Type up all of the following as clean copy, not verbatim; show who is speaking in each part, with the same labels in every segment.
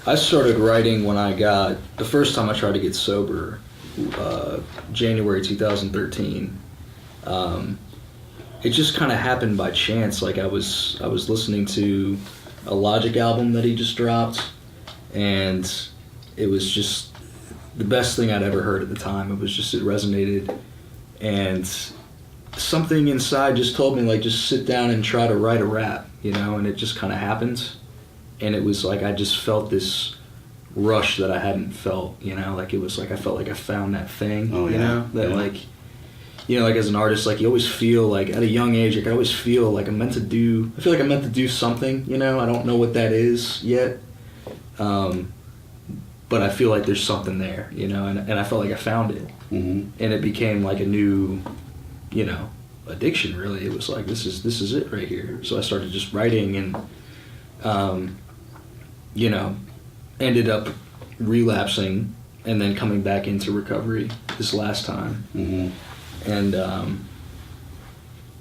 Speaker 1: I started writing when the first time I tried to get sober, January 2013. It just kind of happened by chance. Like I was listening to a Logic album that he just dropped, and it was just the best thing I'd ever heard at the time. It resonated, and something inside just told me, like, just sit down and try to write a rap, and it just kind of happened. And it was like I just felt this rush that I hadn't felt, like it was like I felt like I found that thing, like as an artist, like you always feel like at a young age, like I always feel like I'm meant to do something, I don't know what that is yet, but I feel like there's something there, and I felt like I found it, and it became like a new, addiction. Really, it was like this is it right here. So I started just writing, and ended up relapsing and then coming back into recovery this last time. And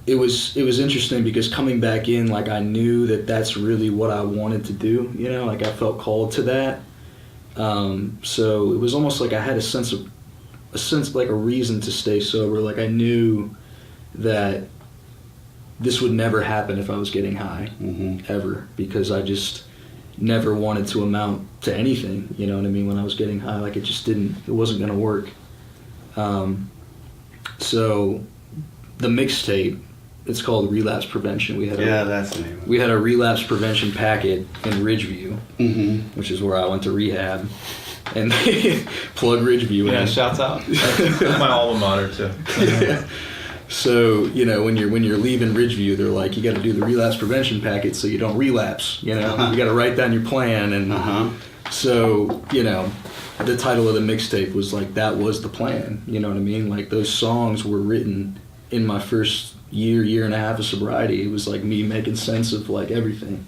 Speaker 1: it was interesting because coming back in, like I knew that that's really what I wanted to do, like I felt called to that. So it was almost like I had a sense like a reason to stay sober. Like I knew that this would never happen if I was getting high, ever, because I just never wanted to amount to anything, you know what I mean, when I was getting high. Like it wasn't going to work. So the mixtape, it's called Relapse Prevention.
Speaker 2: That's the name.
Speaker 1: We had a relapse prevention packet in Ridgeview, which is where I went to rehab, and plug Ridgeview in.
Speaker 3: Yeah, shouts out. That's my alma mater too.
Speaker 1: Yeah. So, when you're leaving Ridgeview, they're like, you got to do the relapse prevention packet so you don't relapse, You got to write down your plan. And so, the title of the mixtape was like, that was the plan, you know what I mean? Like those songs were written in my first year and a half of sobriety. It was like me making sense of like everything,